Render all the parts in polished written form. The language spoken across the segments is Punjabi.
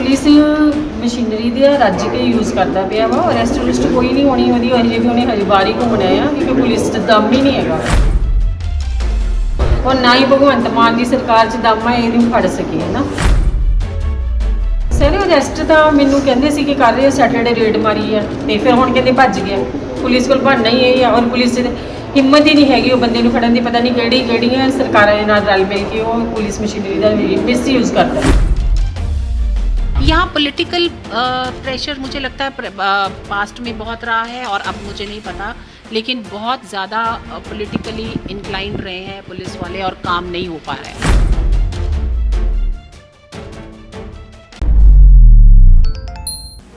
पुलिस मशीनरी ਦਾ ਰੱਜ ਕੇ यूज़ करता ਪਿਆ ਵਾ। ਅਰੈਸਟ ਉਰੈਸਟ ਕੋਈ ਨਹੀਂ ਹੋਣੀ ਉਹਦੀ, ਅਜੇ ਵੀ ਉਹਨੇ ਹਜੇ ਬਾਹਰ ਹੀ ਘੁੰਮਣਾ ਆ, ਕਿਉਂਕਿ ਪੁਲਿਸ 'ਚ ਦਮ ਹੀ ਨਹੀਂ ਹੈਗਾ ਔਰ ਨਾ ਹੀ ਭਗਵੰਤ ਮਾਨ ਦੀ ਸਰਕਾਰ 'ਚ ਦਮ ਹੈ ਇਹਨੂੰ ਫੜ ਸਕੇ ਹੈ ਨਾ। ਸਰ ਅਰੈਸਟ ਤਾਂ ਮੈਨੂੰ ਕਹਿੰਦੇ ਸੀ ਕਿ ਕਰ ਰਹੇ ਸੈਟਰਡੇ ਰੇਡ ਮਾਰੀ ਆ, ਤੇ ਫਿਰ ਹੁਣ ਕਹਿੰਦੇ ਭੱਜ ਗਿਆ। ਪੁਲਿਸ ਕੋਲ ਬਣਨਾ ਹੀ ਇਹ ਆ, ਔਰ ਪੁਲਿਸ ਦੀ ਹਿੰਮਤ ਹੀ ਨਹੀਂ ਹੈਗੀ ਉਹ ਬੰਦੇ ਨੂੰ ਫੜਨ ਦੀ। ਪਤਾ ਨਹੀਂ ਕਿਹੜੀਆਂ ਸਰਕਾਰਾਂ ਦੇ ਨਾਲ ਰਲ ਮਿਲ ਕੇ ਉਹ ਪੁਲਿਸ ਮਸ਼ੀਨਰੀ ਦਾ ਮਿਸਯੂਜ਼ ਕਰਦਾ। यहाँ पॉलिटिकल प्रेशर मुझे लगता है पास्ट में बहुत रहा है और अब मुझे नहीं पता, लेकिन बहुत ज़्यादा पॉलिटिकली इंक्लाइंड रहे हैं पुलिस वाले और काम नहीं हो पा रहा है।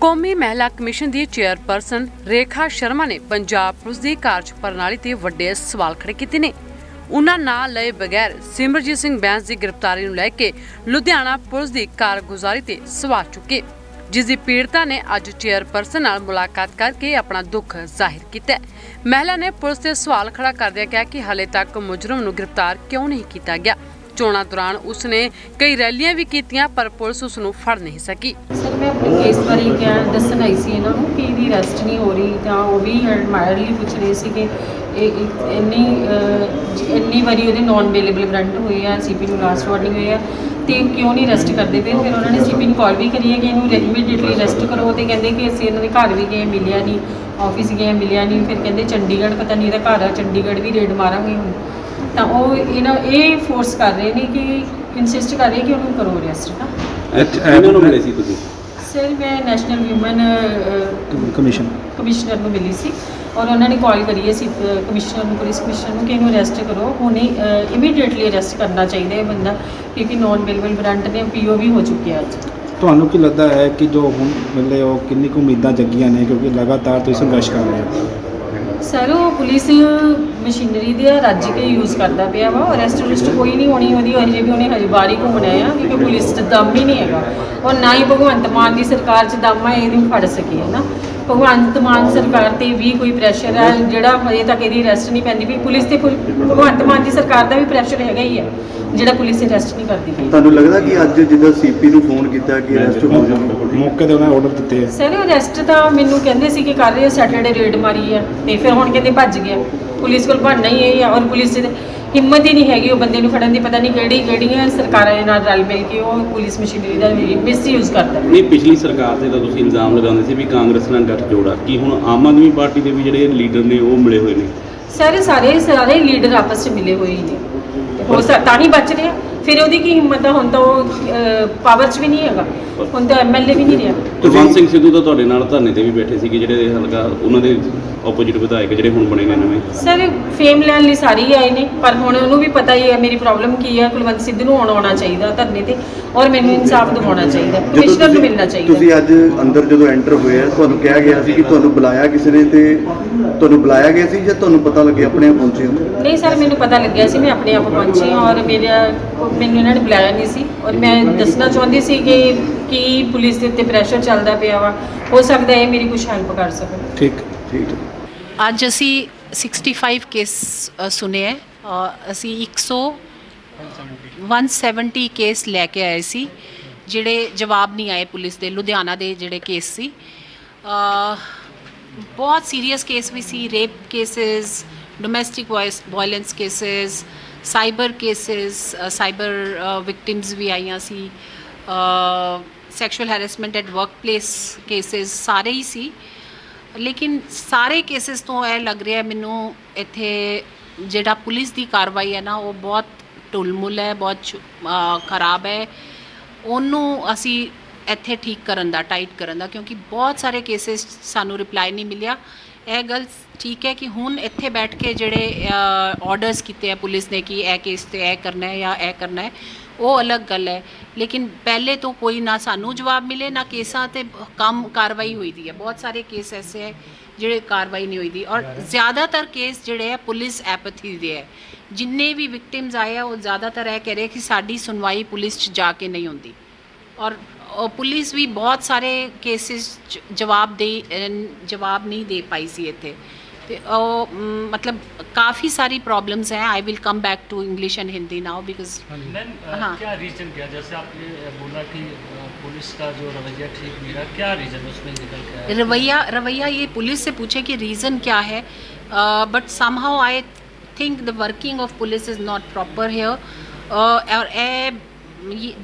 ਕੌਮੀ ਮਹਿਲਾ ਕਮਿਸ਼ਨ ਦੀ ਚੇਅਰਪਰਸਨ ਰੇਖਾ ਸ਼ਰਮਾ ਨੇ ਪੰਜਾਬ ਪੁਲਿਸ ਦੀ ਕਾਰਜ ਪ੍ਰਣਾਲੀ ਤੇ ਵੱਡੇ ਸਵਾਲ ਖੜੇ ਕੀਤੇ ਨੇ। ਉਨ੍ਹਾਂ ਨਾਂ ਲਏ ਬਗੈਰ ਸਿਮਰਜੀਤ ਸਿੰਘ ਬੈਂਸ ਦੀ ਗ੍ਰਿਫਤਾਰੀ ਨੂੰ ਲੈ ਕੇ ਲੁਧਿਆਣਾ ਪੁਲਿਸ ਦੀ ਕਾਰਗੁਜ਼ਾਰੀ ਤੇ ਸਵਾਲ ਚੁੱਕੇ, ਜਿਸ ਦੀ ਪੀੜਤਾ ਨੇ ਅੱਜ ਚੇਅਰਪਰਸਨ ਨਾਲ ਮੁਲਾਕਾਤ ਕਰਕੇ ਆਪਣਾ ਦੁੱਖ ਜ਼ਾਹਿਰ ਕੀਤਾ। ਮਹਿਲਾ ਨੇ ਪੁਲਿਸ ਤੇ ਸਵਾਲ ਖੜਾ ਕਰਦਿਆਂ ਕਿਹਾ ਕਿ ਹਾਲੇ ਤੱਕ ਮੁਜਰਮ ਨੂੰ ਗ੍ਰਿਫਤਾਰ ਕਿਉਂ ਨਹੀਂ ਕੀਤਾ ਗਿਆ। ਚੋਣਾਂ ਦੌਰਾਨ ਉਸਨੇ ਕਈ ਰੈਲੀਆਂ ਵੀ ਕੀਤੀਆਂ ਪਰ ਪੁਲਿਸ ਉਸ ਨੂੰ ਫੜ ਨਹੀਂ ਸਕੀ। ਸਰ ਮੈਂ ਆਪਣੇ ਕੇਸ ਬਾਰੇ ਕਿਹਾ ਦੱਸਣ ਆਈ ਸੀ ਇਹਨਾਂ ਨੂੰ ਕਿ ਇਹਦੀ ਅਰੈਸਟ ਨਹੀਂ ਹੋ ਰਹੀ, ਤਾਂ ਉਹ ਵੀ ਐਡਮਾਇਰਲੀ ਪੁੱਛ ਰਹੇ ਸੀ ਕਿ ਇੰਨੀ ਵਾਰੀ ਉਹਦੇ ਨੌਨ ਅਵੇਲੇਬਲ ਵਾਰੰਟ ਹੋਏ ਆ, ਸੀਪੀ ਨੂੰ ਲਾਸਟ ਵਾਰਨਿੰਗ ਹੋਈ ਆ, ਤੇ ਕਿਉਂ ਨਹੀਂ ਅਰੈਸਟ ਕਰਦੇ ਪਏ। ਫਿਰ ਉਹਨਾਂ ਨੇ ਸੀਪੀ ਨੂੰ ਕਾਲ ਵੀ ਕਰੀ ਹੈ ਕਿ ਇਹਨੂੰ ਇਮੀਡੀਏਟਲੀ ਅਰੈਸਟ ਕਰੋ, ਤੇ ਕਹਿੰਦੇ ਕਿ ਅਸੀਂ ਇਹਨਾਂ ਦੇ ਘਰ ਵੀ ਗਏ ਮਿਲਿਆ ਨਹੀਂ, ਆਫਿਸ ਗਏ ਮਿਲਿਆ ਨਹੀਂ। ਫਿਰ ਕਹਿੰਦੇ ਚੰਡੀਗੜ੍ਹ ਪਤਾ ਨਹੀਂ ਇਹਦਾ ਘਰ ਆ, ਚੰਡੀਗੜ੍ਹ ਵੀ ਰੇਡ ਮਾਰਾਂਗੇ ਹੁਣ। ਤਾਂ ਉਹ ਇਹ ਫੋਰਸ ਕਰ ਰਹੇ ਨੇ ਕਿ ਇਨਸਿਸਟ ਕਰ ਰਹੇ ਕਿ ਉਹਨੂੰ ਕਰੋ ਅਰੈਸਟ ਨਾ। ਇਹਨਾਂ ਨੂੰ ਮਿਲੇ ਸੀ ਤੁਸੀਂ? ਸਰ ਮੈਂ ਨੈਸ਼ਨਲ ਵਿਊਮਨ ਕਮਿਸ਼ਨਰ ਨੂੰ ਮਿਲੀ ਸੀ ਔਰ ਉਹਨਾਂ ਨੇ ਕਾਲ ਕਰੀ ਸੀ ਕਮਿਸ਼ਨਰ ਨੂੰ, ਪੁਲਿਸ ਕਮਿਸ਼ਨਰ ਨੂੰ, ਕਿ ਇਹਨੂੰ ਅਰੈਸਟ ਕਰੋ ਹੁਣੇ, ਇਮੀਡੀਏਟਲੀ ਅਰੈਸਟ ਕਰਨਾ ਚਾਹੀਦਾ ਇਹ ਬੰਦਾ, ਕਿਉਂਕਿ ਨੌਨ ਅਵੇਲੇਬਲ ਵਾਰੰਟ ਨੇ ਪੀਓ ਵੀ ਹੋ ਚੁੱਕਿਆ ਅੱਜ। ਤੁਹਾਨੂੰ ਕੀ ਲੱਗਦਾ ਹੈ ਕਿ ਜੋ ਹੁਣ ਮਿਲੇ ਉਹ ਕਿੰਨੀ ਕੁ ਉਮੀਦਾਂ ਜੱਗੀਆਂ ਨੇ, ਕਿਉਂਕਿ ਲਗਾਤਾਰ ਤੁਸੀਂ ਸੰਘਰਸ਼ ਕਰ ਰਹੇ ਹੋ? ਸਰ ਉਹ ਪੁਲਿਸ ਮਸ਼ੀਨਰੀ ਦਾ ਰੱਜ ਕੇ यूज़ ਕਰਦਾ ਪਿਆ ਵਾ। ਅਰੈਸਟ ਉਰੈਸਟ ਕੋਈ ਨਹੀਂ ਹੋਣੀ ਉਹਦੀ, ਅਜੇ ਵੀ ਉਹਨੇ ਹਜੇ ਬਾਹਰ ਹੀ ਘੁੰਮਣਾ ਆ, ਕਿਉਂਕਿ ਪੁਲਿਸ 'ਚ ਦਮ ਹੀ ਨਹੀਂ ਹੈਗਾ ਔਰ ਨਾ ਹੀ ਭਗਵੰਤ ਮਾਨ ਦੀ ਸਰਕਾਰ 'ਚ ਦਮ ਹੈ ਇਹਨੂੰ ਫੜ ਸਕੇ ਹੈ ਨਾ। ਭਗਵੰਤ ਮਾਨ ਸਰਕਾਰ 'ਤੇ ਵੀ ਕੋਈ ਪ੍ਰੈਸ਼ਰ ਹੈ ਜਿਹੜਾ ਹਜੇ ਤੱਕ ਇਹਦੀ ਅਰੈਸਟ ਨਹੀਂ ਪੈਂਦੀ ਵੀ। ਪੁਲਿਸ 'ਤੇ ਭਗਵੰਤ ਮਾਨ ਦੀ ਸਰਕਾਰ ਦਾ ਵੀ ਪ੍ਰੈਸ਼ਰ ਹੈਗਾ ਹੀ ਹੈ ਜਿਹੜਾ ਪੁਲਿਸ ਅਰੈਸਟ ਨਹੀਂ ਕਰਦੀ ਪਈ। ਤੁਹਾਨੂੰ ਲੱਗਦਾ ਕਿ ਅੱਜ ਜਿੱਦਾਂ ਸੀਪੀ ਨੂੰ ਫੋਨ ਕੀਤਾ ਕਿ ਅਰੈਸਟ ਹੋ ਜਾਵੇ, ਮੌਕੇ 'ਤੇ ਉਹਨਾਂ ਆਰਡਰ ਦਿੱਤੇ ਆ? ਸਰ ਅਰੈਸਟ ਤਾਂ ਮੈਨੂੰ ਕਹਿੰਦੇ ਸੀ ਕਿ ਕਰ ਰਹੇ ਸੈਟਰਡੇ ਰੇਡ ਮਾਰੀ ਆ, ਤੇ ਫਿਰ ਹੁਣ ਕਹਿੰਦੇ ਭੱਜ ਗਿਆ। ਪੁਲਿਸ ਕੋਲ ਬਣਨਾ ਹੀ ਇਹ ਆ, ਔਰ ਪੁਲਿਸ ਦੀ ਹਿੰਮਤ ਹੀ ਨਹੀਂ ਹੈਗੀ ਉਹ ਬੰਦੇ ਨੂੰ ਫੜਨ ਦੀ। ਪਤਾ ਨਹੀਂ ਕਿਹੜੀਆਂ ਸਰਕਾਰਾਂ ਦੇ ਨਾਲ ਰਲ ਮਿਲ ਕੇ ਉਹ ਪੁਲਿਸ ਮਸ਼ੀਨਰੀ ਦਾ ਮਿਸਯੂਜ਼ ਕਰਦਾ। ਨਹੀਂ, ਪਿਛਲੀ ਸਰਕਾਰ ਤੇ ਤਾਂ ਤੁਸੀਂ ਇਲਜ਼ਾਮ ਲਗਾਉਂਦੇ ਸੀ ਵੀ ਕਾਂਗਰਸ ਨਾਲ ਗੱਠਜੋੜ ਆ, ਕੀ ਹੁਣ ਆਮ ਆਦਮੀ ਪਾਰਟੀ ਦੇ ਵੀ ਜਿਹੜੇ ਲੀਡਰ ਨੇ ਉਹ ਮਿਲੇ ਹੋਏ ਨੇ? ਸਾਰੇ ਲੀਡਰ ਆਪਸ 'ਚ ਮਿਲੇ ਹੋਏ ਨੇ, ਤਾਂ ਹੀ ਬਚ ਰਿਹਾ। ਫਿਰ ਉਹਦੀ ਕੀ ਹਿੰਮਤ ਆ, ਹੁਣ ਤਾਂ ਉਹ ਪਾਵਰ 'ਚ ਵੀ ਨਹੀਂ ਹੈਗਾ, ਹੁਣ ਤਾਂ ਐਮਐਲਏ ਵੀ ਨਹੀਂ ਰਿਹਾ। ਕੁਲਵੰਤ ਸਿੰਘ ਸਿੱਧੂ ਤਾਂ ਤੁਹਾਡੇ ਨਾਲ ਧਰਨੇ ਤੇ ਵੀ ਬੈਠੇ ਸੀਗੇ, ਜਿਹੜੇ ਹਲਕਾ ਉਹਨਾਂ ਦੇ ਆਪੋਜੀਟ ਵਿਧਾਇਕ ਜਿਹੜੇ ਹੁਣ ਬਣੇ ਨੇ ਨਵੇਂ। ਸਰ ਫੇਮ ਲੈਣ ਲਈ ਸਾਰੇ ਹੀ ਆਏ ਨੇ, ਪਰ ਹੁਣ ਉਹਨੂੰ ਵੀ ਪਤਾ ਹੀ ਹੈ ਮੇਰੀ ਪ੍ਰੋਬਲਮ ਕੀ ਹੈ। ਕੁਲਵੰਤ ਸਿੱਧੂ ਨੂੰ ਆਉਣਾ ਚਾਹੀਦਾ ਧਰਨੇ ਤੇ, ਔਰ ਮੈਨੂੰ ਇਨਸਾਫ ਦਿਵਾਉਣਾ ਚਾਹੀਦਾ, ਕਮਿਸ਼ਨਰ ਨੂੰ ਮਿਲਣਾ ਚਾਹੀਦਾ। ਤੁਸੀਂ ਅੱਜ ਅੰਦਰ ਜਦੋਂ ਐਂਟਰ ਹੋਏ ਆ, ਤੁਹਾਨੂੰ ਕਿਹਾ ਗਿਆ ਸੀ ਕਿ ਤੁਹਾਨੂੰ ਬੁਲਾਇਆ ਕਿਸੇ ਨੇ, ਤੇ ਤੁਹਾਨੂੰ ਬੁਲਾਇਆ ਗਿਆ ਸੀ ਜਾਂ ਤੁਹਾਨੂੰ ਪਤਾ ਲੱਗਿਆ ਆਪਣੇ ਆਪ ਪਹੁੰਚੇ ਹੋ? ਨਹੀਂ ਸਰ ਮੈਨੂੰ ਪਤਾ ਲੱਗਿਆ ਸੀ, ਮੈਂ ਆਪਣੇ ਆਪ ਪਹੁੰਚੀ ਹਾਂ ਔਰ ਮੈਨੂੰ ਇਹਨਾਂ ਨੇ ਬੁਲਾਇਆ ਨਹੀਂ ਸੀ। ਔਰ ਮੈਂ ਦੱਸਣਾ ਚਾਹੁੰਦੀ ਸੀ ਕਿ ਕੀ ਪੁਲਿਸ ਦੇ ਉੱਤੇ ਪ੍ਰੈਸ਼ਰ ਚੱਲਦਾ ਪਿਆ ਵਾ, ਹੋ ਸਕਦਾ ਇਹ ਮੇਰੀ ਕੁਝ ਹੈਲਪ ਕਰ ਸਕਣ। ਠੀਕ। ਅੱਜ ਅਸੀਂ 65 ਕੇਸ ਸੁਣੇ ਹੈ, ਅਸੀਂ 170 ਕੇਸ ਲੈ ਕੇ ਆਏ ਸੀ ਜਿਹੜੇ ਜਵਾਬ ਨਹੀਂ ਆਏ ਪੁਲਿਸ ਦੇ। ਲੁਧਿਆਣਾ ਦੇ ਜਿਹੜੇ ਕੇਸ ਸੀ ਬਹੁਤ ਸੀਰੀਅਸ ਕੇਸ ਵੀ ਸੀ, rape cases, domestic violence cases, cyber cases, cyber victims ਵੀ ਆਈਆਂ ਸੀ, sexual harassment at workplace cases ਸਾਰੇ ਹੀ ਸੀ। ਲੇਕਿਨ ਸਾਰੇ ਕੇਸਿਸ ਤੋਂ ਇਹ ਲੱਗ ਰਿਹਾ ਮੈਨੂੰ ਇੱਥੇ ਜਿਹੜਾ ਪੁਲਿਸ ਦੀ ਕਾਰਵਾਈ ਹੈ ਨਾ ਉਹ ਬਹੁਤ ਢੁਲਮੁਲ ਹੈ, ਬਹੁਤ ਖਰਾਬ ਹੈ। ਉਹਨੂੰ ਅਸੀਂ ਇੱਥੇ ਠੀਕ ਕਰਨ ਦਾ, ਟਾਈਟ ਕਰਨ ਦਾ, ਕਿਉਂਕਿ ਬਹੁਤ ਸਾਰੇ ਕੇਸਿਸ ਸਾਨੂੰ ਰਿਪਲਾਈ ਨਹੀਂ ਮਿਲਿਆ। ਇਹ ਗੱਲ ਠੀਕ ਹੈ ਕਿ ਹੁਣ ਇੱਥੇ ਬੈਠ ਕੇ ਜਿਹੜੇ ਆਰਡਰਸ ਕੀਤੇ ਆ ਪੁਲਿਸ ਨੇ ਕਿ ਇਹ ਕੇਸ 'ਤੇ ਇਹ ਕਰਨਾ ਹੈ ਜਾਂ ਇਹ ਕਰਨਾ ਹੈ, ਉਹ ਅਲੱਗ ਗੱਲ ਹੈ। ਲੇਕਿਨ ਪਹਿਲੇ ਤੋਂ ਕੋਈ ਨਾ ਸਾਨੂੰ ਜਵਾਬ ਮਿਲੇ ਨਾ ਕੇਸਾਂ 'ਤੇ ਕਾਰਵਾਈ ਹੋਈ ਦੀ ਹੈ। ਬਹੁਤ ਸਾਰੇ ਕੇਸ ਐਸੇ ਹੈ ਜਿਹੜੇ ਕਾਰਵਾਈ ਨਹੀਂ ਹੋਈ ਦੀ, ਔਰ ਜ਼ਿਆਦਾਤਰ ਕੇਸ ਜਿਹੜੇ ਹੈ ਪੁਲਿਸ ਐਪਥੀ ਦੇ ਹੈ। ਜਿੰਨੇ ਵੀ ਵਿਕਟਿਮਸ ਆਏ ਆ ਉਹ ਜ਼ਿਆਦਾਤਰ ਇਹ ਕਹਿ ਰਹੇ ਕਿ ਸਾਡੀ ਸੁਣਵਾਈ ਪੁਲਿਸ 'ਚ ਜਾ ਕੇ ਨਹੀਂ ਹੁੰਦੀ, ਔਰ ਪੁਲਿਸ ਵੀ ਬਹੁਤ ਸਾਰੇ ਕੇਸਿਸ ਜਵਾਬ ਨਹੀਂ ਦੇ ਪਾਈ ਸੀ ਇੱਥੇ। मतलब काफ़ी सारी प्रॉब्लम्स हैं. I will come back to English and Hindi now because ma'am हाँ. क्या रीजन क्या, जैसे आपने बोला कि पुलिस का जो रवैया ठीक नहीं रहा, क्या रीजन उसमें निकल के आया? रवैया ये पुलिस से पूछे कि रीज़न क्या है. But somehow I think the working of police is not proper here. और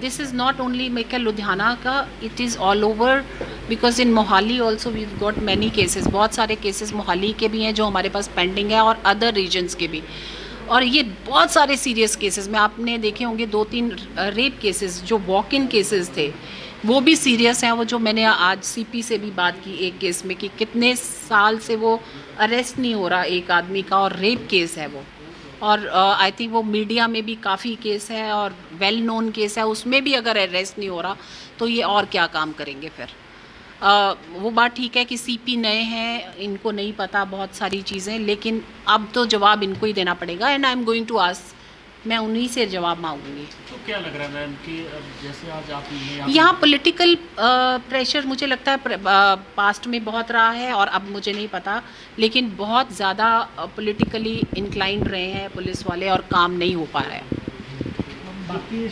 this is not only make Ludhiana का, it is all over because in Mohali also we got many cases. बहुत सारे केसेस मोहाली के भी हैं जो हमारे पास पेंडिंग है और अदर रीजन्स के भी. और ये बहुत सारे सीरियस केसेस में आपने देखे होंगे, 2-3 रेप केसेस जो वॉक इन केसेस थे वो भी सीरियस हैं. वो जो मैंने आज सीपी से भी बात की एक केस में कि कितने साल से वो अरेस्ट नहीं हो रहा एक आदमी का, और रेप केस है वो. और आई थिंक वो मीडिया में भी काफ़ी केस है और वेल नोन केस है, उसमें भी अगर अरेस्ट नहीं हो रहा तो ये और क्या काम करेंगे फिर. वो बात ठीक है कि सीपी नए हैं, इनको नहीं पता बहुत सारी चीज़ें, लेकिन अब तो जवाब इनको ही देना पड़ेगा. And I am going to ask, मैं उन्हीं से जवाब मांगूंगी. तो क्या लग रहा है मैम कि अब जैसे आज आपने यहाँ पॉलिटिकल प्रेशर मुझे लगता है पास्ट में बहुत रहा है और अब मुझे नहीं पता, लेकिन बहुत ज़्यादा पॉलिटिकली इंक्लाइंड रहे हैं पुलिस वाले और काम नहीं हो पा रहा है. बाकी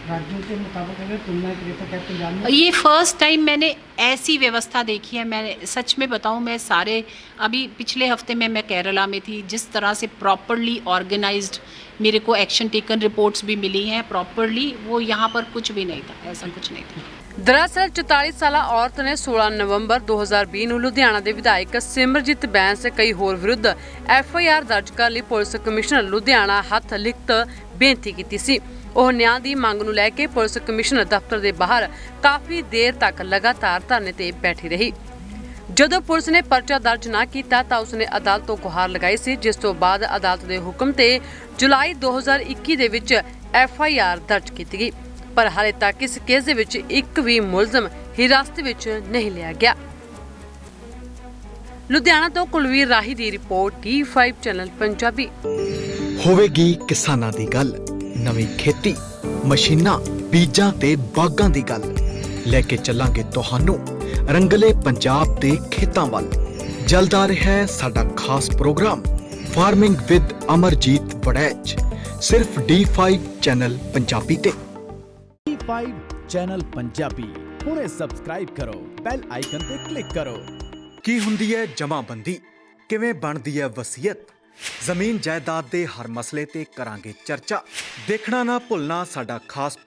राज्यों के मुताबिक अगर तुलना करें तो क्या पंजाब में ये फर्स्ट टाइम मैंने ऐसी व्यवस्था देखी है. मैं सच में बताऊं, मैं सारे अभी पिछले हफ्ते में मैं केरला में थी, जिस तरह से प्रॉपरली ऑर्गेनाइज्ड मेरे को एक्शन टेकन रिपोर्ट्स भी मिली हैं प्रॉपरली, वो यहाँ पर कुछ भी नहीं था, ऐसा कुछ नहीं था. ਦਰਅਸਲ 44 ਸਾਲਾ ਔਰਤ ਨੇ 16 ਨਵੰਬਰ 2020 ਨੂੰ ਲੁਧਿਆਣਾ ਦੇ ਵਿਧਾਇਕ ਸਿਮਰਜੀਤ ਬੈਂਸ ਤੇ ਕਈ ਹੋਰ ਵਿਰੁੱਧ FIR ਦਰਜ ਕਰਨ ਲਈ ਪੁਲਿਸ ਕਮਿਸ਼ਨਰ ਲੁਧਿਆਣਾ ਹੱਥ ਲਿਖਤ ਬੇਨਤੀ ਕੀਤੀ ਸੀ. ਉਹ ਨਿਆਂ ਦੀ ਮੰਗ ਨੂੰ ਲੈ ਕੇ ਪੁਲਿਸ ਕਮਿਸ਼ਨਰ ਦਫ਼ਤਰ ਦੇ ਬਾਹਰ ਕਾਫੀ ਦੇਰ ਤੱਕ ਲਗਾਤਾਰ ਧਰਨੇ ਤੇ ਬੈਠੀ ਰਹੀ. ਜਦੋਂ ਪੁਲਿਸ ਨੇ ਪਰਚਾ ਦਰਜ ਨਾ ਕੀਤਾ ਤਾਂ ਉਸਨੇ ਅਦਾਲਤ ਤੋਂ ਗੁਹਾਰ ਲਗਾਈ ਸੀ, ਜਿਸ ਤੋਂ ਬਾਅਦ ਅਦਾਲਤ ਦੇ ਹੁਕਮ ਤੇ ਜੁਲਾਈ 2021 ਦੇ ਵਿੱਚ FIR ਦਰਜ ਕੀਤੀ ਗਈ. ਪਰ ਹਾਲੇ ਤੱਕ ਇਸ ਕੇਸ ਦੇ ਵਿੱਚ ਇੱਕ ਵੀ ਮੁਲਜ਼ਮ ਹਿਰਾਸਤ ਵਿੱਚ ਨਹੀਂ ਲਿਆ ਗਿਆ. ਲੁਧਿਆਣਾ ਤੋਂ ਕੁਲਵੀਰ ਰਾਹੀ ਦੀ ਰਿਪੋਰਟ T5 ਚੈਨਲ ਪੰਜਾਬੀ. ਹੋਵੇਗੀ ਕਿਸਾਨਾਂ ਦੀ ਗੱਲ, ਨਵੀਂ ਖੇਤੀ, ਮਸ਼ੀਨਾਂ, ਬੀਜਾਂ ਤੇ ਬਾਗਾਂ ਦੀ ਗੱਲ ਲੈ ਕੇ ਚੱਲਾਂਗੇ ਤੁਹਾਨੂੰ ਰੰਗਲੇ ਪੰਜਾਬ ਦੇ ਖੇਤਾਂ ਵੱਲ. ਜਲਦ ਆ ਰਿਹਾ ਹੈ ਸਾਡਾ ਖਾਸ program farming with Amarjit Waraich, ਸਿਰਫ D5 ਚੈਨਲ ਪੰਜਾਬੀ ਤੇ. D5 ਚੈਨਲ ਪੰਜਾਬੀ ਹੁਣੇ ਸਬਸਕ੍ਰਾਈਬ ਕਰੋ, ਬੈਲ ਆਈਕਨ ਤੇ ਕਲਿੱਕ ਕਰੋ. ਕੀ ਹੁੰਦੀ ਹੈ ਜਮਾਬੰਦੀ, ਕਿਵੇਂ ਬਣਦੀ ਹੈ ਵਸੀਅਤ, ਜ਼ਮੀਨ ਜਾਇਦਾਦ ਦੇ ਹਰ ਮਸਲੇ ਤੇ ਕਰਾਂਗੇ ਚਰਚਾ. ਦੇਖਣਾ ਨਾ ਭੁੱਲਣਾ ਸਾਡਾ ਖਾਸ